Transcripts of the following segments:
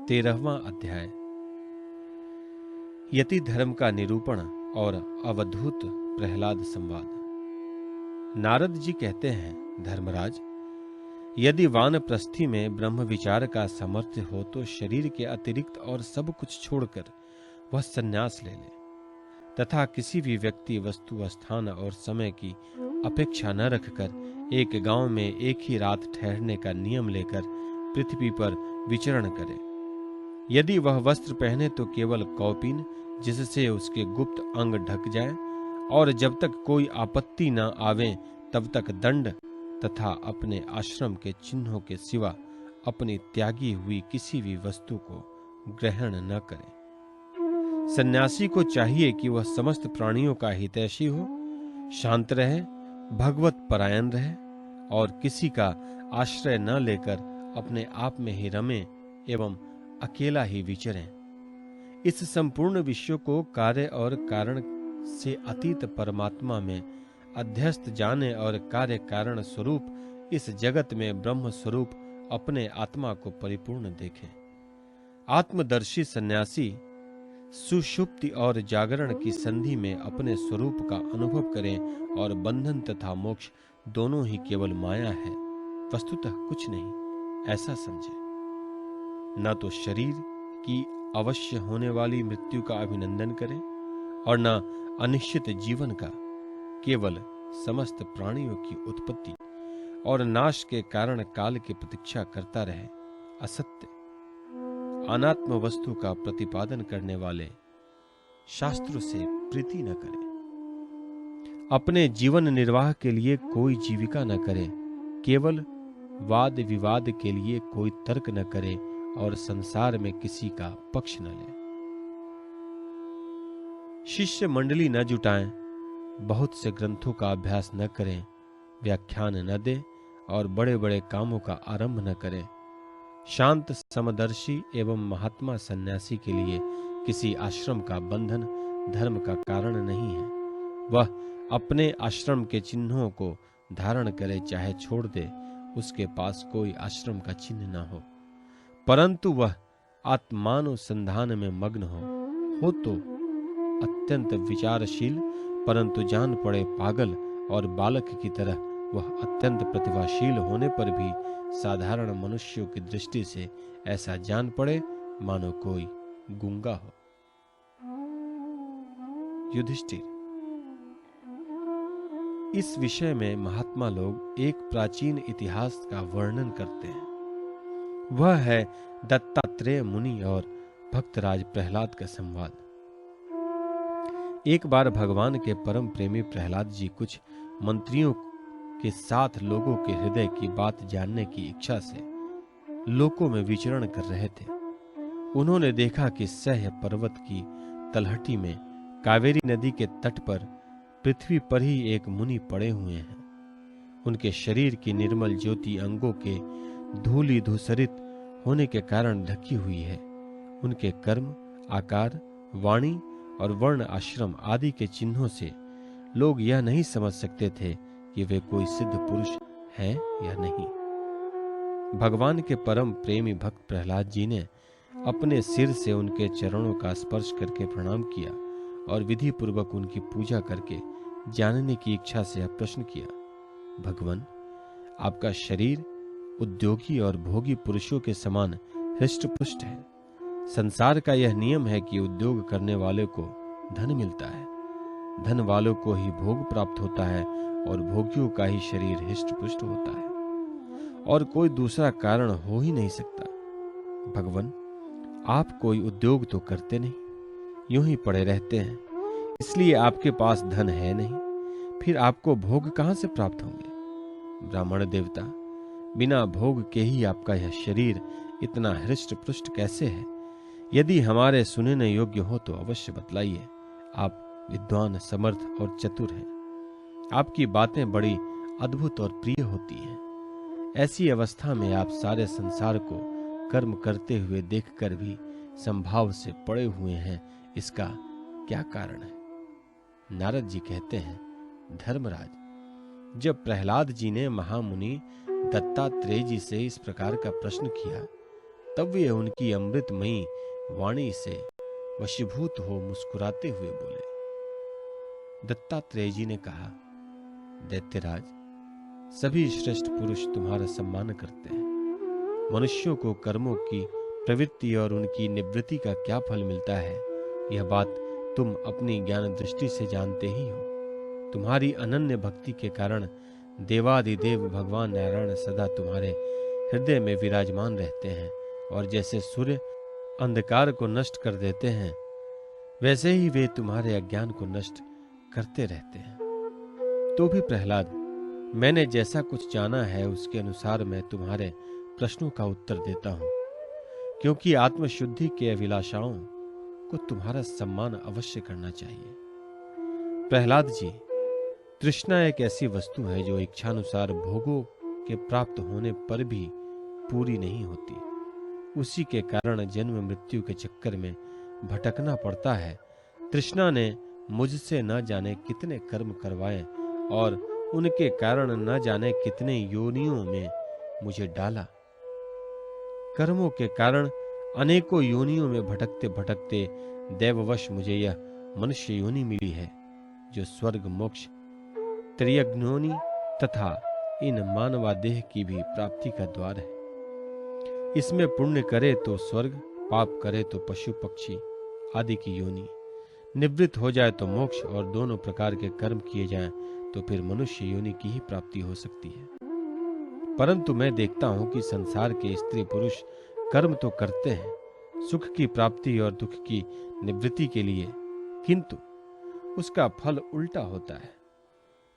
13वां अध्याय यति धर्म का निरूपण और अवधूत प्रहलाद संवाद। नारद जी कहते हैं, धर्मराज, यदि वानप्रस्थि में ब्रह्म विचार का सामर्थ्य हो तो शरीर के अतिरिक्त और सब कुछ छोड़कर वह संन्यास ले ले तथा किसी भी व्यक्ति, वस्तु, स्थान और समय की अपेक्षा न रखकर एक गांव में एक ही रात ठहरने का नियम लेकर पृथ्वी पर विचरण करे। यदि वह वस्त्र पहने तो केवल कौपीन, जिससे उसके गुप्त अंग ढक जाए, और जब तक कोई आपत्ति न आवे तब तक दंड तथा अपने आश्रम के चिन्हों के सिवा अपनी त्यागी हुई किसी भी वस्तु को ग्रहण न करे। सन्यासी को चाहिए कि वह समस्त प्राणियों का हितैषी हो, शांत रहे, भगवत परायण रहे और किसी का आश्रय न लेकर अपने आप में ही रमे एवं अकेला ही विचरें। इस संपूर्ण विश्व को कार्य और कारण से अतीत परमात्मा में अध्यस्त जाने और कार्य कारण स्वरूप इस जगत में ब्रह्म स्वरूप अपने आत्मा को परिपूर्ण देखें। आत्मदर्शी सन्यासी सुषुप्ति और जागरण की संधि में अपने स्वरूप का अनुभव करें और बंधन तथा मोक्ष दोनों ही केवल माया है, वस्तुतः कुछ नहीं, ऐसा समझे। न तो शरीर की अवश्य होने वाली मृत्यु का अभिनंदन करें और न अनिश्चित जीवन का, केवल समस्त प्राणियों की उत्पत्ति और नाश के कारण काल की प्रतीक्षा करता रहे। असत्य अनात्म वस्तु का प्रतिपादन करने वाले शास्त्रों से प्रीति न करे। अपने जीवन निर्वाह के लिए कोई जीविका न करे, केवल वाद विवाद के लिए कोई तर्क न करे और संसार में किसी का पक्ष न ले। शिष्य मंडली न जुटाएं, बहुत से ग्रंथों का अभ्यास न करें, व्याख्यान न दें और बड़े बड़े कामों का आरंभ न करें। शांत समदर्शी एवं महात्मा सन्यासी के लिए किसी आश्रम का बंधन धर्म का कारण नहीं है। वह अपने आश्रम के चिन्हों को धारण करे चाहे छोड़ दे, उसके पास कोई आश्रम का चिन्ह न हो, परंतु वह आत्मानुसंधान में मग्न हो तो अत्यंत विचारशील, परंतु जान पड़े पागल और बालक की तरह वह अत्यंत प्रतिभाशील होने पर भी साधारण मनुष्यों की दृष्टि से ऐसा जान पड़े मानो कोई गूंगा हो। युधिष्ठिर, इस विषय में महात्मा लोग एक प्राचीन इतिहास का वर्णन करते हैं। वह है दत्तात्रेय मुनि और भक्तराज प्रहलाद का संवाद। एक बार भगवान के परम प्रेमी प्रहलाद जी कुछ मंत्रियों के साथ लोगों के हृदय की बात जानने की इच्छा से लोकों में विचरण कर रहे थे। उन्होंने देखा कि सह्य पर्वत की तलहटी में कावेरी नदी के तट पर पृथ्वी पर ही एक मुनि पड़े हुए हैं। उनके शरीर की निर्मल ज्योति अंगों के धूलि धूसरित होने के कारण ढकी हुई है। उनके कर्म, आकार, वाणी और वर्ण आश्रम आदि के चिन्हों से लोग यह नहीं समझ सकते थे कि वे कोई सिद्ध पुरुष हैं या नहीं। भगवान के परम प्रेमी भक्त प्रहलाद जी ने अपने सिर से उनके चरणों का स्पर्श करके प्रणाम किया और विधि पूर्वक उनकी पूजा करके जानने की इच्छा से यह प्रश्न किया, भगवान, आपका शरीर उद्योगी और भोगी पुरुषों के समान हृष्ट-पुष्ट है। संसार का यह नियम है कि उद्योग करने वाले को धन मिलता है, धन वालों को ही भोग प्राप्त होता है और भोगियों का ही शरीर हृष्ट-पुष्ट होता है, और कोई दूसरा कारण हो ही नहीं सकता। भगवान, आप कोई उद्योग तो करते नहीं, यूं ही पड़े रहते हैं, इसलिए आपके पास धन है नहीं, फिर आपको भोग कहां से प्राप्त होंगे? ब्राह्मण देवता, बिना भोग के ही आपका यह शरीर इतना हृष्ट-पुष्ट कैसे है? यदि हमारे सुनने योग्य हो तो अवश्य बतलाइए। आप विद्वान, समर्थ और चतुर हैं। आपकी बातें बड़ी अद्भुत और प्रिय होती हैं। ऐसी अवस्था में आप सारे संसार को कर्म करते हुए देखकर भी संभाव से पड़े हुए हैं, इसका क्या कारण है? नारद जी कहते हैं, धर्मराज, जब प्रहलाद जी ने महामुनि दत्तात्रेय जी से इस प्रकार का प्रश्न किया तब वे उनकी अमृतमयी वाणी से वशीभूत हो मुस्कुराते हुए बोले। दत्तात्रेय जी ने कहा, दैत्यराज, सभी श्रेष्ठ पुरुष तुम्हारा सम्मान करते हैं। मनुष्यों को कर्मों की प्रवृत्ति और उनकी निवृत्ति का क्या फल मिलता है, यह बात तुम अपनी ज्ञान दृष्टि से जानते ही हो। तुम्हारी अनन्य भक्ति के कारण देवादिदेव भगवान नारायण सदा तुम्हारे हृदय में विराजमान रहते हैं, और जैसे सूर्य अंधकार को नष्ट कर देते हैं, वैसे ही वे तुम्हारे अज्ञान को नष्ट करते रहते हैं। तो भी प्रहलाद, मैंने जैसा कुछ जाना है उसके अनुसार मैं तुम्हारे प्रश्नों का उत्तर देता हूं, क्योंकि आत्मशुद्धि के अभिलाषाओं को तुम्हारा सम्मान अवश्य करना चाहिए। प्रहलाद जी, तृष्णा एक ऐसी वस्तु है जो इच्छानुसार भोगों के प्राप्त होने पर भी पूरी नहीं होती। उसी के कारण जन्म मृत्यु के चक्कर में भटकना पड़ता है। तृष्णा ने मुझसे न जाने कितने कर्म करवाए और उनके कारण न जाने कितने योनियों में मुझे डाला। कर्मों के कारण अनेकों योनियों में भटकते भटकते दैववश मुझे यह मनुष्य योनि मिली है, जो स्वर्ग, मोक्ष, त्रियज्ञोनि तथा इन मानवादेह की भी प्राप्ति का द्वार है। इसमें पुण्य करे तो स्वर्ग, पाप करे तो पशु पक्षी आदि की योनि, निवृत्त हो जाए तो मोक्ष, और दोनों प्रकार के कर्म किए जाएं तो फिर मनुष्य योनि की ही प्राप्ति हो सकती है। परंतु मैं देखता हूं कि संसार के स्त्री पुरुष कर्म तो करते हैं सुख की प्राप्ति और दुख की निवृत्ति के लिए, किंतु उसका फल उल्टा होता है।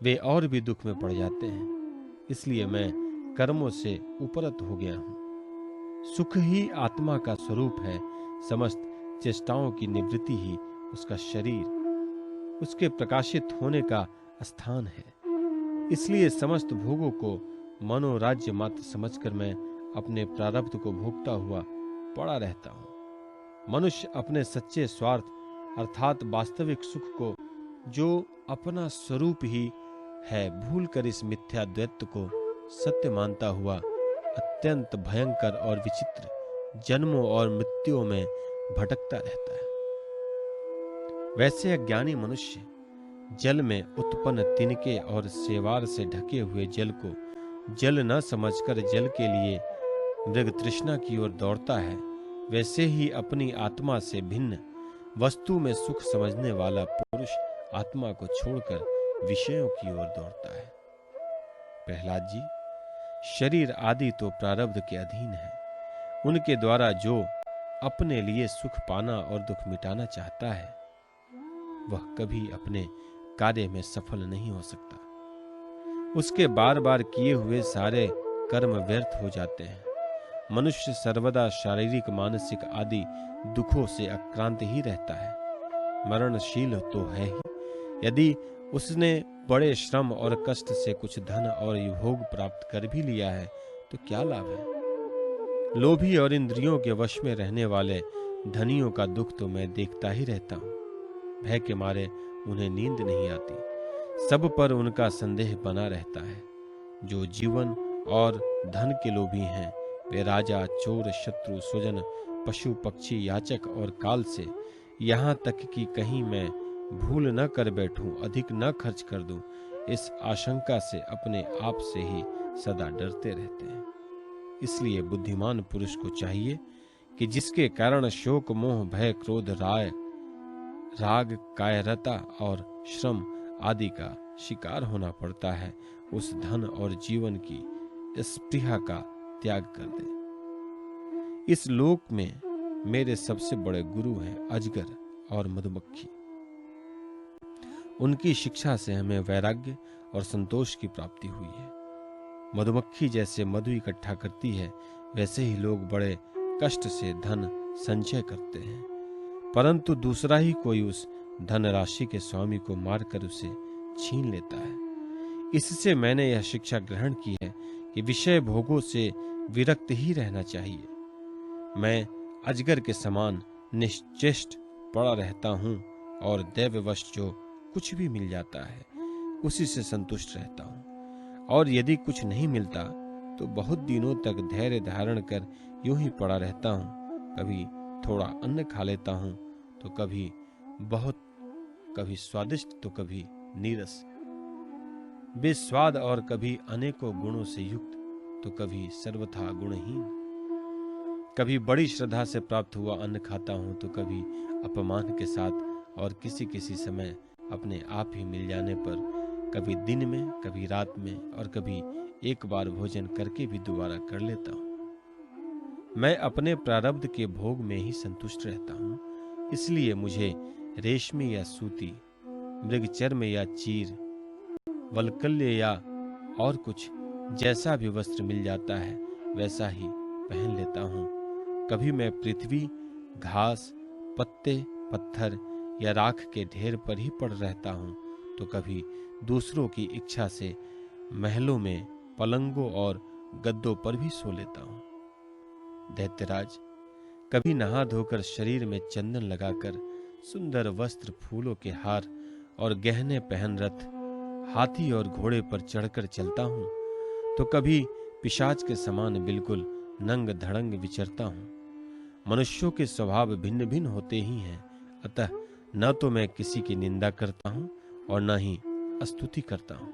वे और भी दुख में पड़ जाते हैं। इसलिए मैं कर्मों से उपरत हो गया हूं। सुख ही आत्मा का स्वरूप है। समस्त चेष्टाओं की निवृत्ति ही उसका शरीर, उसके प्रकाशित होने का स्थान है। इसलिए समस्त भोगों को मनोराज्य मात्र समझकर मैं अपने प्रारब्ध को भोगता हुआ पड़ा रहता हूं। मनुष्य अपने सच्चे स्वार्थ अर्थात वास्तविक सुख को, जो अपना स्वरूप ही है, भूलकर इस मिथ्या द्वैत को सत्य मानता हुआ अत्यंत भयंकर और विचित्र जन्मों और मृत्युओं में भटकता रहता है। वैसे अज्ञानी मनुष्य जल में उत्पन्न तिनके और सेवार से ढके हुए जल को जल न समझकर जल के लिए मृग तृष्णा की ओर दौड़ता है। वैसे ही अपनी आत्मा से भिन्न वस्तु में सुख समझने वाला पुरुष आत्मा को छोड़कर विषयों की ओर दौड़ता है। प्रहलाद जी, शरीर आदि तो प्रारब्ध के अधीन है। उनके द्वारा जो अपने लिए सुख पाना और दुख मिटाना चाहता है, वह कभी अपने कार्य में सफल नहीं हो सकता। उसके बार बार किए हुए सारे कर्म व्यर्थ हो जाते हैं। मनुष्य सर्वदा शारीरिक, मानसिक आदि दुखों से आक्रांत ही रहता है। मरणशील तो है ही। यदि उसने बड़े श्रम और कष्ट से कुछ धन और भोग प्राप्त कर भी लिया है तो क्या लाभ है। लोभी और इंद्रियों के वश में रहने वाले धनियों का दुख तो मैं देखता ही रहता हूं। भय के मारे उन्हें नींद नहीं आती। सब पर उनका संदेह बना रहता है। जो जीवन और धन के लोभी हैं, वे राजा, चोर, शत्रु, स्वजन, पशु पक्षी, याचक और काल से, यहाँ तक कि कहीं मैं भूल न कर बैठूं, अधिक न खर्च कर दूं, इस आशंका से अपने आप से ही सदा डरते रहते हैं। इसलिए बुद्धिमान पुरुष को चाहिए कि जिसके कारण शोक, मोह, भय, क्रोध, राग, कायरता और श्रम आदि का शिकार होना पड़ता है, उस धन और जीवन की स्पृहा का त्याग कर दे। इस लोक में मेरे सबसे बड़े गुरु हैं अजगर और मधुमक्खी। उनकी शिक्षा से हमें वैराग्य और संतोष की प्राप्ति हुई है। मधुमक्खी जैसे मधु इकट्ठा करती है, वैसे ही लोग बड़े कष्ट से धन संचय करते हैं, परंतु दूसरा ही कोई उस धन राशि के स्वामी को मारकर उसे छीन लेता है। इससे मैंने यह शिक्षा ग्रहण की है कि विषय भोगों से विरक्त ही रहना चाहिए। मैं अजगर के समान निश्चेष्ट पड़ा रहता हूं और दैववश जो कुछ भी मिल जाता है उसी से संतुष्ट रहता हूं, और यदि कुछ नहीं मिलता तो बहुत दिनों तक धैर्य धारण कर यूं ही पड़ा रहता हूँ। कभी थोड़ा अन्न खा लेता हूँ तो कभी बहुत, कभी स्वादिष्ट तो कभी नीरस, बेस्वाद और कभी अनेकों गुणों से युक्त तो कभी सर्वथा गुणहीन। कभी बड़ी श्रद्धा से प्राप्त हुआ अन्न खाता हूँ तो कभी अपमान के साथ और किसी किसी समय अपने आप ही मिल जाने पर, कभी दिन में कभी रात में और कभी एक बार भोजन करके भी दोबारा कर लेता हूँ। मैं अपने प्रारब्ध के भोग में ही संतुष्ट रहता हूँ, इसलिए मुझे रेशमी या सूती, मृगचर्म या चीर, वल्कल्य या और कुछ जैसा भी वस्त्र मिल जाता है वैसा ही पहन लेता हूँ। कभी मैं पृथ्वी, घास, पत्ते, पत्थर या राख के ढेर पर ही पड़ रहता हूँ तो कभी दूसरों की इच्छा से महलों में पलंगों और गद्दों पर भी सो लेता हूँ। दैत्यराज, कभी नहा धोकर शरीर में चंदन लगाकर सुंदर वस्त्र, फूलों के हार और गहने पहन रथ, हाथी और घोड़े पर चढ़कर चलता हूँ तो कभी पिशाच के समान बिल्कुल नंग धड़ंग विचरता हूँ। मनुष्यों के स्वभाव भिन्न भिन्न होते ही हैं, अतः न तो मैं किसी की निंदा करता हूँ और न ही स्तुति करता हूँ।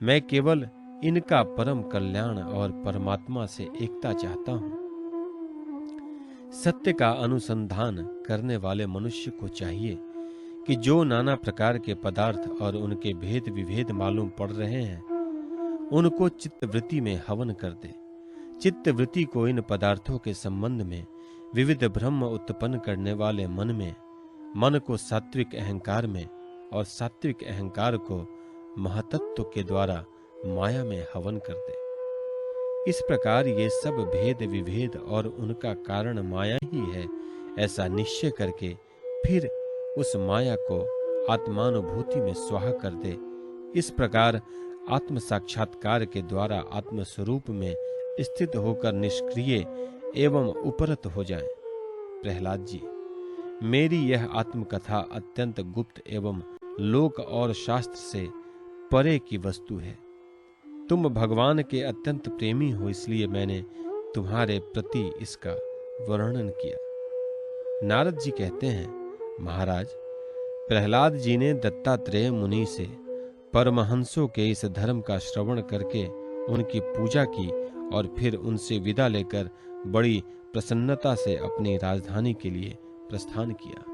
मैं केवल इनका परम कल्याण और परमात्मा से एकता चाहता हूँ। सत्य का अनुसंधान करने वाले मनुष्य को चाहिए कि जो नाना प्रकार के पदार्थ और उनके भेद विभेद मालूम पड़ रहे हैं उनको चित्तवृत्ति में हवन कर दे। चित्तवृत्ति को इन पदार्थों के संबंध में विविध भ्रम उत्पन्न करने वाले मन को सात्विक अहंकार में और सात्विक अहंकार को महतत्व के द्वारा माया में हवन कर दे। इस प्रकार ये सब भेद विभेद और उनका कारण माया ही है ऐसा निश्चय करके फिर उस माया को आत्मानुभूति में स्वाहा कर दे। इस प्रकार आत्म साक्षात्कार के द्वारा आत्म स्वरूप में स्थित होकर निष्क्रिय एवं उपरत हो जाए। प्रहलाद जी, मेरी यह आत्मकथा अत्यंत गुप्त एवं लोक और शास्त्र से परे की वस्तु है। तुम भगवान के अत्यंत प्रेमी हो, इसलिए मैंने तुम्हारे प्रति इसका वर्णन किया। नारद जी कहते हैं, महाराज, प्रहलाद जी ने दत्तात्रेय मुनि से परमहंसों के इस धर्म का श्रवण करके उनकी पूजा की और फिर उनसे विदा लेकर बड़ी प्रसन्नता से अपनी राजधानी के लिए प्रस्थान किया।